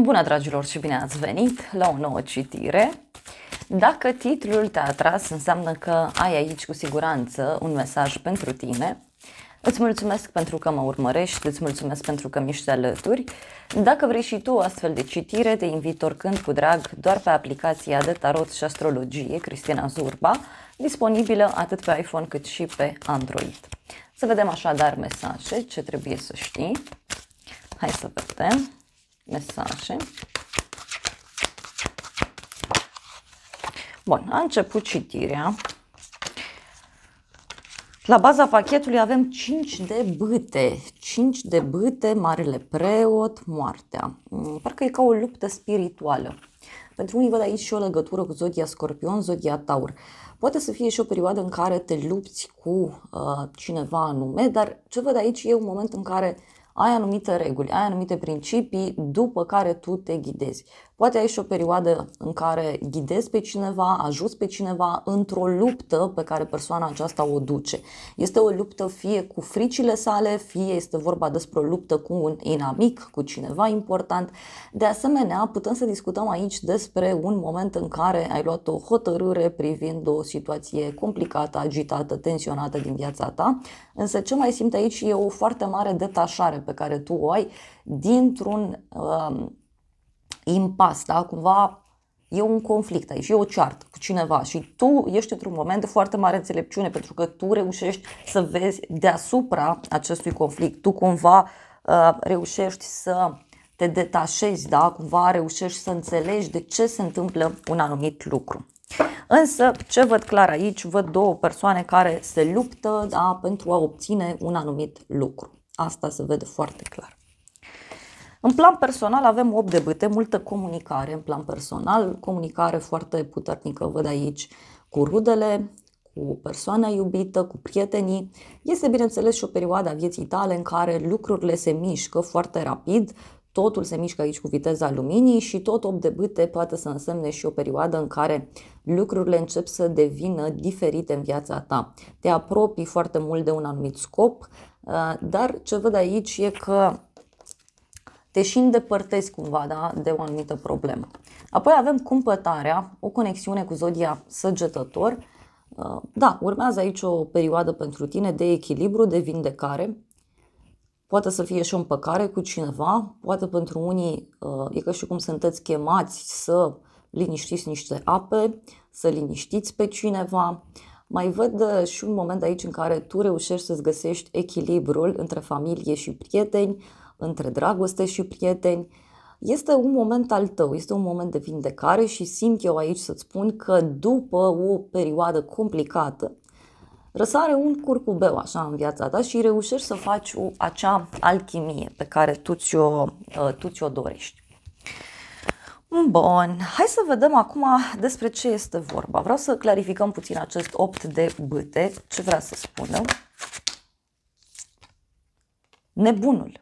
Bună, dragilor, și bine ați venit la o nouă citire. Dacă titlul te-a atras, înseamnă că ai aici cu siguranță un mesaj pentru tine. Îți mulțumesc pentru că mă urmărești, îți mulțumesc pentru că mi-ești alături. Dacă vrei și tu o astfel de citire, te invit oricând cu drag doar pe aplicația de tarot și astrologie Cristina Zurba, disponibilă atât pe iPhone cât și pe Android. Să vedem așadar mesaje, ce trebuie să știi. Hai să vedem mesaje. Bun, a început citirea. La baza pachetului avem 5 de bâte. 5 de bâte, marele preot, moartea. Parcă e ca o luptă spirituală. Pentru unii văd aici și o legătură cu zodia Scorpion, zodia Taur. Poate să fie și o perioadă în care te lupți cu cineva anume, dar ce văd aici e un moment în care ai anumite reguli, ai anumite principii după care tu te ghidezi. Poate ai și o perioadă în care ghidezi pe cineva, ajuți pe cineva într-o luptă pe care persoana aceasta o duce. Este o luptă fie cu fricile sale, fie este vorba despre o luptă cu un inamic, cu cineva important. De asemenea, putem să discutăm aici despre un moment în care ai luat o hotărâre privind o situație complicată, agitată, tensionată din viața ta. Însă ce mai simt aici e o foarte mare detașare pe care tu o ai dintr-un impas, da? Cumva e un conflict aici, e o ceartă cu cineva și tu ești într-un moment de foarte mare înțelepciune pentru că tu reușești să vezi deasupra acestui conflict. Tu cumva reușești să te detașezi, da? Cumva reușești să înțelegi de ce se întâmplă un anumit lucru. Însă, ce văd clar aici? Văd două persoane care se luptă, da, pentru a obține un anumit lucru. Asta se vede foarte clar. În plan personal avem 8 de bâte, multă comunicare în plan personal, comunicare foarte puternică văd aici cu rudele, cu persoana iubită, cu prietenii. Este bineînțeles și o perioadă a vieții tale în care lucrurile se mișcă foarte rapid, totul se mișcă aici cu viteza luminii și tot 8 de bâte poate să însemne și o perioadă în care lucrurile încep să devină diferite în viața ta. Te apropii foarte mult de un anumit scop, dar ce văd aici e că te și îndepărtezi cumva, da, de o anumită problemă. Apoi avem cumpătarea, o conexiune cu zodia Săgetător. Da, urmează aici o perioadă pentru tine de echilibru, de vindecare. Poate să fie și o împăcare cu cineva, poate pentru unii e ca și cum sunteți chemați să liniștiți niște ape, să liniștiți pe cineva. Mai văd și un moment aici în care tu reușești să-ți găsești echilibrul între familie și prieteni, între dragoste și prieteni. Este un moment al tău, este un moment de vindecare și simt eu aici să-ți spun că după o perioadă complicată, răsare un curcubeu așa în viața ta și reușești să faci acea alchimie pe care tu ți-o dorești. Bun, hai să vedem acum despre ce este vorba. Vreau să clarificăm puțin acest 8 de bâte. Ce vrea să spună? Nebunul.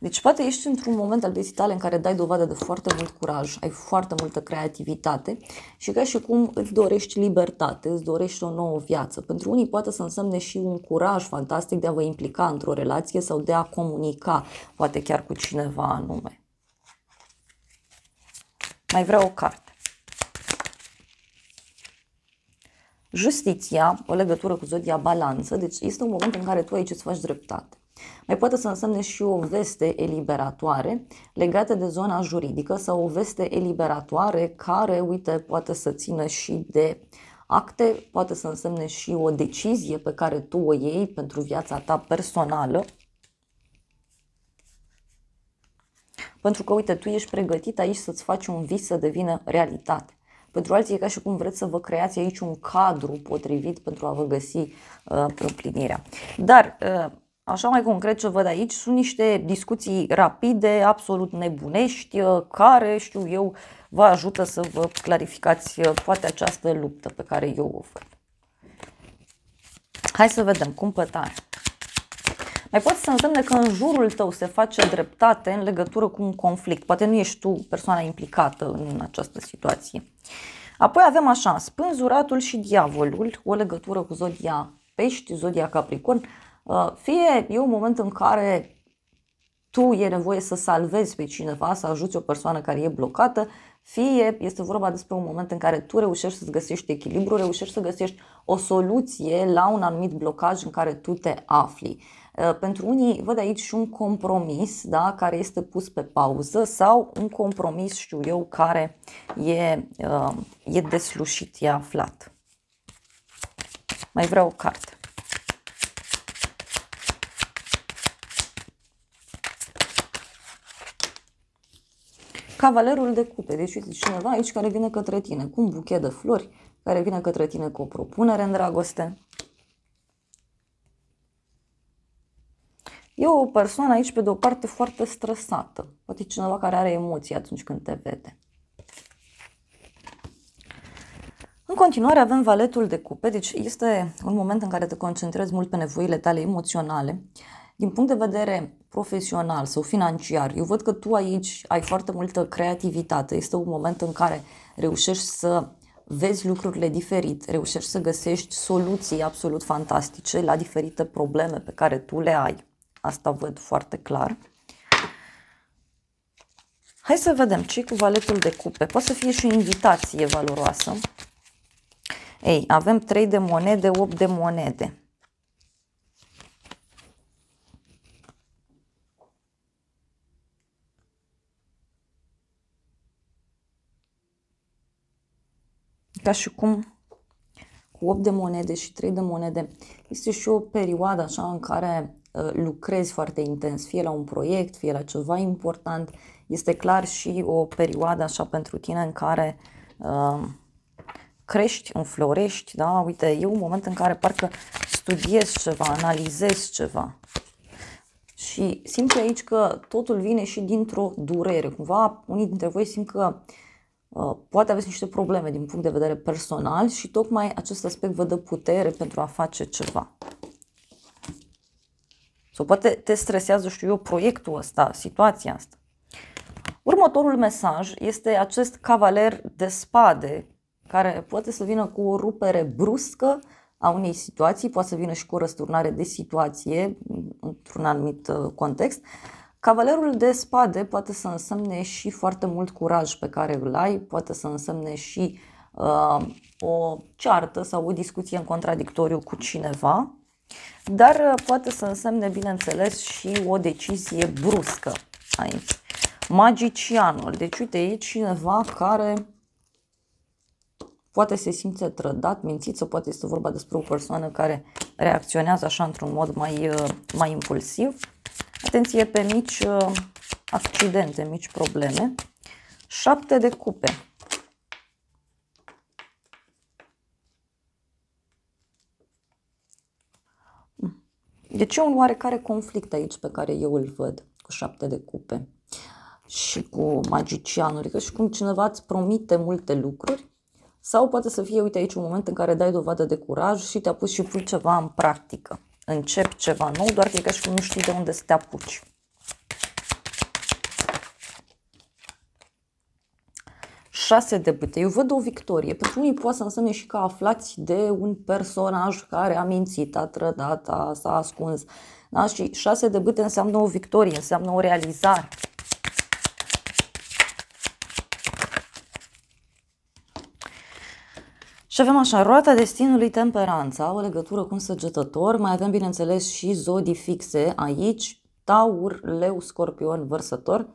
Deci poate ești într-un moment al vieții tale în care dai dovadă de foarte mult curaj, ai foarte multă creativitate și ca și cum îți dorești libertate, îți dorești o nouă viață. Pentru unii poate să însemne și un curaj fantastic de a vă implica într-o relație sau de a comunica, poate chiar cu cineva anume. Mai vreau o carte. Justiția, o legătură cu zodia Balanță, deci este un moment în care tu aici îți faci dreptate. Mai poate să însemne și o veste eliberatoare legată de zona juridică sau o veste eliberatoare care, uite, poate să țină și de acte, poate să însemne și o decizie pe care tu o iei pentru viața ta personală. Pentru că, uite, tu ești pregătit aici să-ți faci un vis să devină realitate. Pentru alții e ca și cum vreți să vă creați aici un cadru potrivit pentru a vă găsi împlinirea. Dar așa mai concret ce văd aici sunt niște discuții rapide, absolut nebunești, care, știu eu, vă ajută să vă clarificați poate această luptă pe care eu o văd. Hai să vedem, cumpătare. Mai poate să însemne că în jurul tău se face dreptate în legătură cu un conflict. Poate nu ești tu persoana implicată în această situație. Apoi avem așa, spânzuratul și diavolul, o legătură cu zodia Pești, zodia Capricorn. Fie e un moment în care tu e nevoie să salvezi pe cineva, să ajuți o persoană care e blocată, fie este vorba despre un moment în care tu reușești să-ți găsești echilibru, reușești să găsești o soluție la un anumit blocaj în care tu te afli. Pentru unii văd aici și un compromis, da, care este pus pe pauză sau un compromis, știu eu, care e deslușit, e aflat. Mai vreau o carte. Cavalerul de cupe, deci uite cineva aici care vine către tine cu un buchet de flori, care vine către tine cu o propunere în dragoste. E o persoană aici pe de o parte foarte stresată, poate cineva care are emoții atunci când te vede. În continuare avem valetul de cupe, deci este un moment în care te concentrezi mult pe nevoile tale emoționale. Din punct de vedere profesional sau financiar, eu văd că tu aici ai foarte multă creativitate. Este un moment în care reușești să vezi lucrurile diferit, reușești să găsești soluții absolut fantastice la diferite probleme pe care tu le ai. Asta văd foarte clar. Hai să vedem ce cu valetul de cupe. Poate să fie și o invitație valoroasă. Ei, avem 3 de monede, 8 de monede. Ca și cum cu 8 de monede și 3 de monede este și o perioadă așa în care lucrezi foarte intens, fie la un proiect, fie la ceva important. Este clar și o perioadă așa pentru tine în care crești, înflorești, da? Uite, e un moment în care parcă studiezi ceva, analizezi ceva. Și simți aici că totul vine și dintr-o durere. Cumva, unii dintre voi simt că poate aveți niște probleme din punct de vedere personal și tocmai acest aspect vă dă putere pentru a face ceva. Sau poate te stresează, știu eu, proiectul ăsta, situația asta. Următorul mesaj este acest cavaler de spade, care poate să vină cu o rupere bruscă a unei situații, poate să vină și cu o răsturnare de situație într-un anumit context. Cavalerul de spade poate să însemne și foarte mult curaj pe care îl ai, poate să însemne și o ceartă sau o discuție în contradictoriu cu cineva, dar poate să însemne, bineînțeles, și o decizie bruscă aici. Magicianul, deci uite, e cineva care poate se simte trădat, mințit, sau poate este vorba despre o persoană care reacționează așa într-un mod mai impulsiv. Atenție pe mici accidente, mici probleme. 7 de cupe. Deci e un oarecare conflict aici pe care eu îl văd cu 7 de cupe și cu magicianul. Adică și cum cineva îți promite multe lucruri sau poate să fie, uite aici, un moment în care dai dovadă de curaj și te apuci și pui ceva în practică. Începi ceva nou, doar că e ca și cum nu știi de unde să te apuci. Șase de bâte. Eu văd o victorie. Pentru unii poate să însemne și că aflați de un personaj care a mințit, a trădat, s-a ascuns. Da? Și 6 de bâte înseamnă o victorie, înseamnă o realizare. Și avem așa, roata destinului, temperanța, o legătură cu un săgetător. Mai avem, bineînțeles, și zodii fixe aici, Taur, Leu, Scorpion, Vărsător.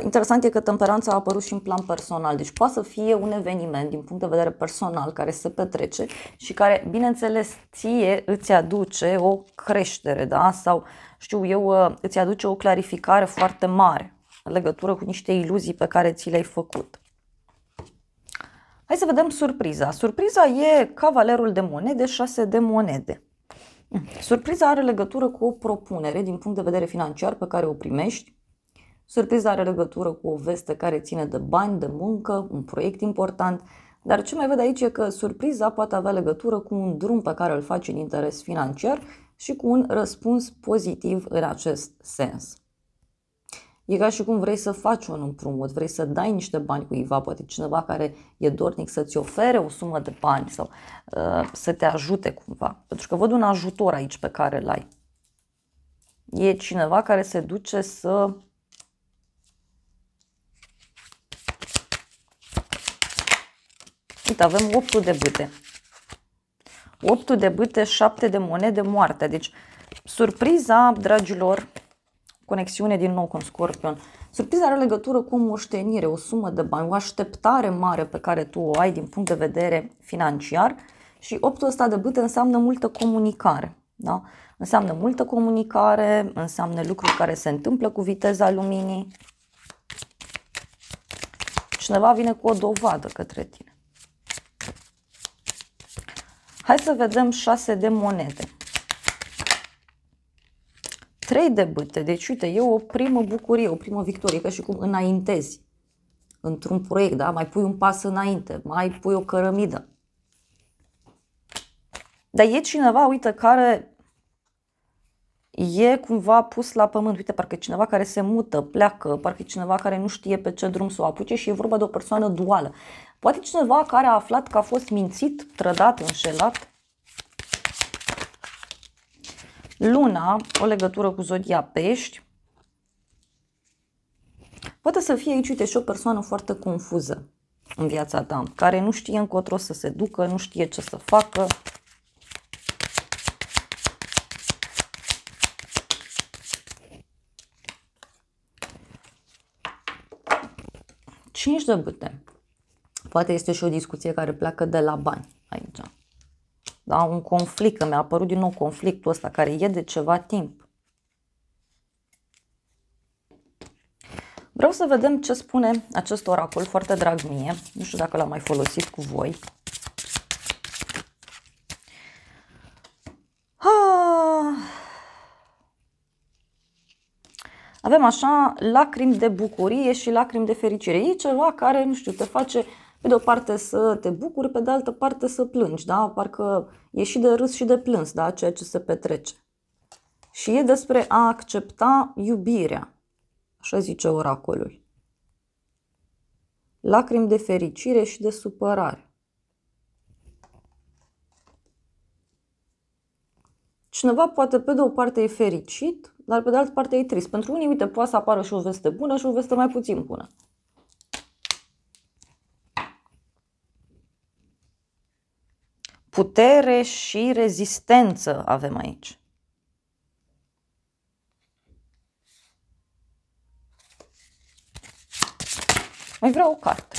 Interesant e că temperanța a apărut și în plan personal, deci poate să fie un eveniment din punct de vedere personal care se petrece și care, bineînțeles, ție îți aduce o creștere, da? Sau, știu eu, îți aduce o clarificare foarte mare în legătură cu niște iluzii pe care ți le-ai făcut. Hai să vedem surpriza. Surpriza e cavalerul de monede, 6 de monede. Surpriza are legătură cu o propunere din punct de vedere financiar pe care o primești. Surpriza are legătură cu o veste care ține de bani, de muncă, un proiect important. Dar ce mai văd aici e că surpriza poate avea legătură cu un drum pe care îl faci în interes financiar și cu un răspuns pozitiv în acest sens. E ca și cum vrei să faci un împrumut, vrei să dai niște bani cuiva, poate cineva care e dornic să-ți ofere o sumă de bani sau să te ajute cumva. Pentru că văd un ajutor aici pe care îl ai. E cineva care se duce să... Uite, avem 8 de bâte. 8 de bâte, 7 de monede, moarte. Deci, surpriza, dragilor, conexiune din nou cu Scorpion. Surpriza are legătură cu o moștenire, o sumă de bani, o așteptare mare pe care tu o ai din punct de vedere financiar. Și 8-ul ăsta de bâte înseamnă multă comunicare. Da? Înseamnă multă comunicare, înseamnă lucruri care se întâmplă cu viteza luminii. Cineva vine cu o dovadă către tine. Hai să vedem 6 de monede. 3 de bâte. Deci, uite, e o primă bucurie, o primă victorie, ca și cum înaintezi într-un proiect, da? Mai pui un pas înainte, mai pui o cărămidă. Dar e cineva, uite, care e cumva pus la pământ. Uite, parcă e cineva care se mută, pleacă, parcă e cineva care nu știe pe ce drum să o apuce și e vorba de o persoană duală. Poate cineva care a aflat că a fost mințit, trădat, înșelat. Luna, o legătură cu zodia Pești. Poate să fie aici, uite, și o persoană foarte confuză în viața ta, care nu știe încotro să se ducă, nu știe ce să facă. Cinci de bâte. Poate este și o discuție care pleacă de la bani aici. Da, un conflict, că mi-a apărut din nou conflictul ăsta care e de ceva timp. Vreau să vedem ce spune acest oracol, foarte drag mie. Nu știu dacă l-am mai folosit cu voi. Avem așa lacrimi de bucurie și lacrimi de fericire. E ceva care, nu știu, te face pe de o parte să te bucuri, pe de altă parte să plângi, da? Parcă e și de râs și de plâns, da? Ceea ce se petrece. Și e despre a accepta iubirea, așa zice oracolul. Lacrimi de fericire și de supărare. Cineva poate pe de o parte e fericit, dar pe de altă parte e trist. Pentru unii, uite, poate să apară și o veste bună și o veste mai puțin bună. Putere și rezistență avem aici. Mai vreau o carte.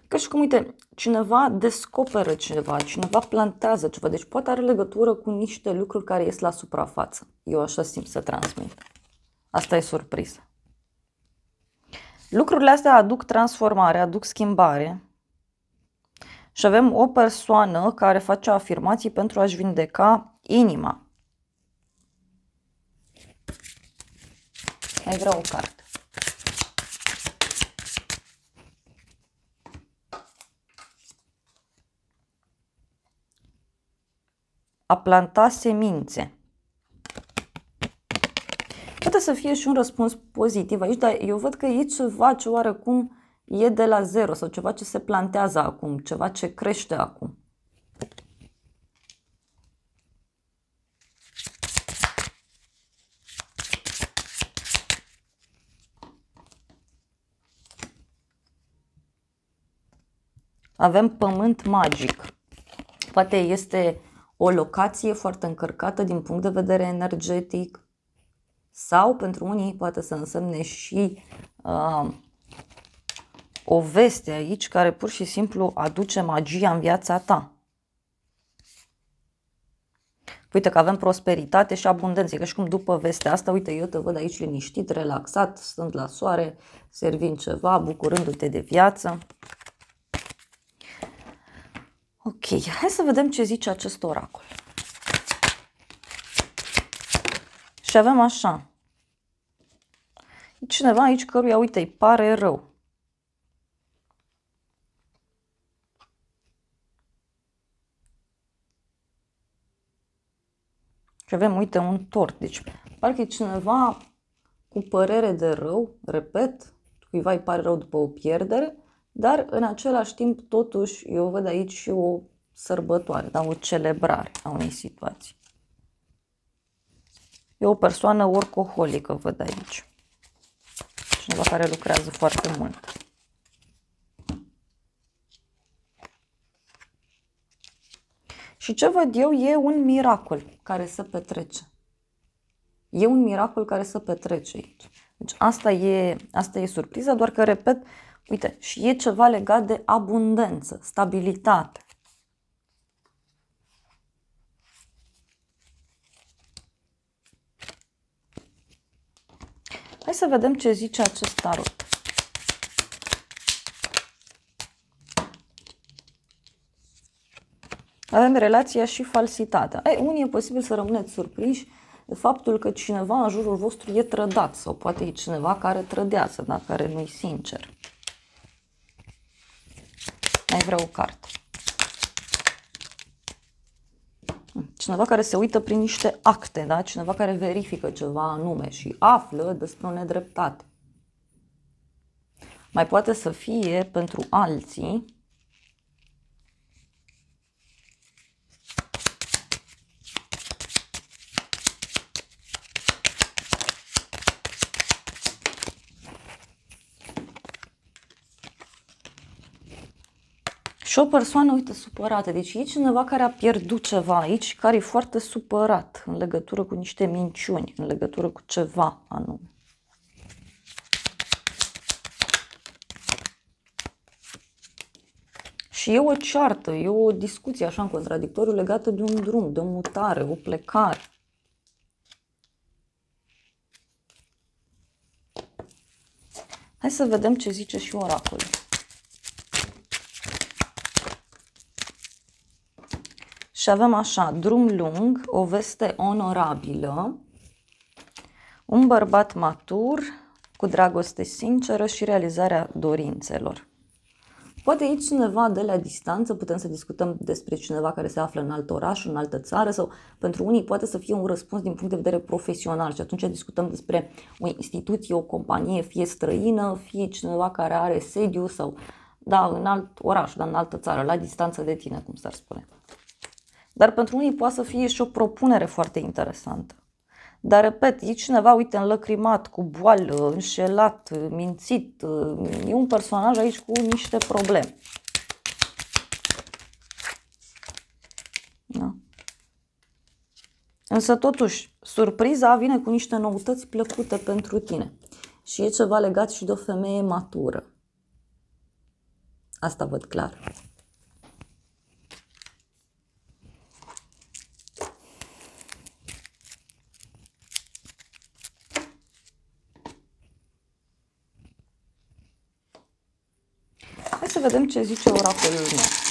Ca și cum, uite, cineva descoperă ceva, cineva plantează ceva, deci poate are legătură cu niște lucruri care ies la suprafață. Eu așa simt să transmit. Asta e surpriză. Lucrurile astea aduc transformare, aduc schimbare. Și avem o persoană care face afirmații pentru a-și vindeca inima. Mai vreau o carte. A planta semințe. Poate să fie și un răspuns pozitiv aici, dar eu văd că e ceva ce oarecum e de la zero sau ceva ce se plantează acum, ceva ce crește acum. Avem pământ magic. Poate este o locație foarte încărcată din punct de vedere energetic sau pentru unii poate să însemne și o veste aici care pur și simplu aduce magia în viața ta. Uite că avem prosperitate și abundență, că și cum după vestea asta, uite, eu te văd aici liniștit, relaxat, stând la soare, servind ceva, bucurându-te de viață. Ok, hai să vedem ce zice acest oracol. Și avem așa. E cineva aici căruia, uite, îi pare rău. Și avem, uite, un tort. Deci, parcă e cineva cu părere de rău, repet, cuiva îi pare rău după o pierdere, dar în același timp, totuși, eu văd aici și o sărbătoare, da? O celebrare a unei situații. E o persoană workaholică, văd aici. Cineva care lucrează foarte mult. Și ce văd eu e un miracol care se petrece. E un miracol care se petrece aici. Deci asta e surpriza, doar că, repet, uite, și e ceva legat de abundență, stabilitate. Hai să vedem ce zice acest tarot. Avem relația și falsitatea. Unii e posibil să rămâneți surprinși de faptul că cineva în jurul vostru e trădat sau poate e cineva care trădează, da? Care nu-i sincer. Mai vreau o carte. Cineva care se uită prin niște acte, da? Cineva care verifică ceva anume și află despre o nedreptate. Mai poate să fie pentru alții și o persoană, uite, supărată. Deci e cineva care a pierdut ceva aici, care e foarte supărat în legătură cu niște minciuni, în legătură cu ceva anume. Și e o ceartă, e o discuție așa în contradictoriu legată de un drum, de o mutare, o plecare. Hai să vedem ce zice și oracolul. Și avem așa, drum lung, o veste onorabilă, un bărbat matur, cu dragoste sinceră și realizarea dorințelor. Poate e cineva de la distanță, putem să discutăm despre cineva care se află în alt oraș, în altă țară, sau pentru unii poate să fie un răspuns din punct de vedere profesional și atunci discutăm despre o instituție, o companie, fie străină, fie cineva care are sediu sau, da, în alt oraș, dar în altă țară, la distanță de tine, cum s-ar spune. Dar pentru unii poate să fie și o propunere foarte interesantă. Dar, repet, e cineva, uite, înlăcrimat, cu boală, înșelat, mințit. E un personaj aici cu niște probleme. Da. Însă, totuși, surpriza vine cu niște noutăți plăcute pentru tine. Și e ceva legat și de o femeie matură. Asta văd clar. Hai să vedem ce zice oracolul meu.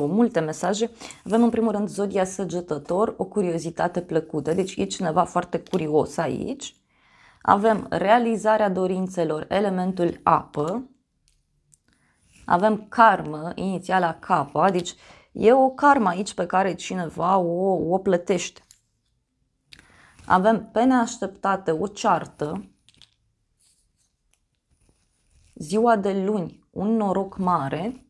Multe mesaje. Avem în primul rând zodia Săgetător, o curiozitate plăcută. Deci e cineva foarte curios aici. Avem realizarea dorințelor, elementul apă. Avem karmă, inițiala K, deci e o karmă aici pe care cineva o plătește. Avem pe neașteptate o ceartă, ziua de luni, un noroc mare,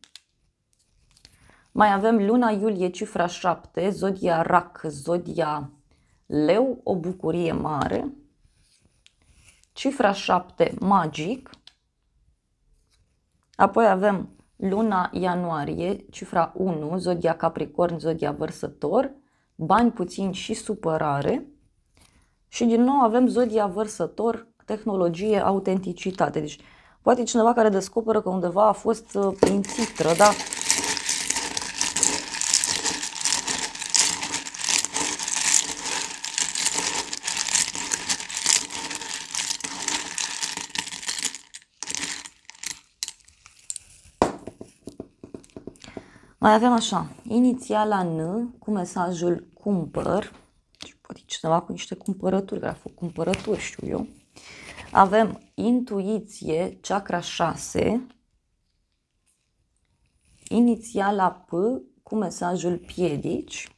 mai avem luna iulie, cifra 7, zodia Rac, zodia Leu, o bucurie mare, cifra 7, magic, apoi avem luna ianuarie, cifra 1, zodia Capricorn, zodia Vărsător, bani puțini și supărare. Și din nou avem zodia Vărsător, tehnologie, autenticitate. Deci poate cineva care descoperă că undeva a fost mințit, trădat. Mai avem așa, inițiala N cu mesajul cumpăr. Poate cineva cu niște cumpărături, care a făcut cumpărături, știu eu. Avem intuiție, chakra 6, inițiala P cu mesajul piedici.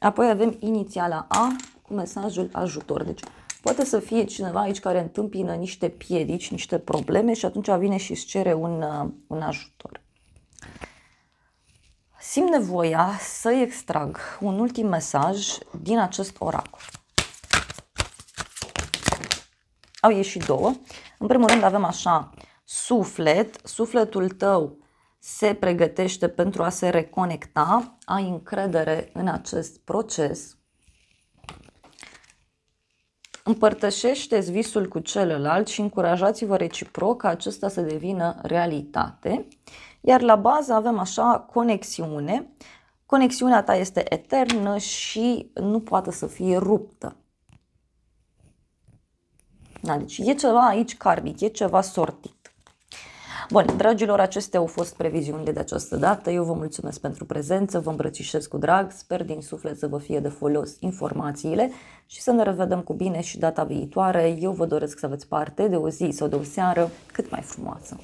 Apoi avem inițiala A cu mesajul ajutor. Deci poate să fie cineva aici care întâmpină niște piedici, niște probleme și atunci vine și îți cere un ajutor. Simt nevoia să extrag un ultim mesaj din acest oracol. Au ieșit două. În primul rând avem așa, sufletul tău se pregătește pentru a se reconecta, ai încredere în acest proces, împărtășește-ți visul cu celălalt și încurajați-vă reciproc ca acesta să devină realitate. Iar la bază avem așa conexiune. Conexiunea ta este eternă și nu poate să fie ruptă. Da, deci e ceva aici karmic, e ceva sortit. Bun, dragilor, acestea au fost previziunile de această dată. Eu vă mulțumesc pentru prezență, vă îmbrățișez cu drag, sper din suflet să vă fie de folos informațiile și să ne revedem cu bine și data viitoare. Eu vă doresc să aveți parte de o zi sau de o seară cât mai frumoasă.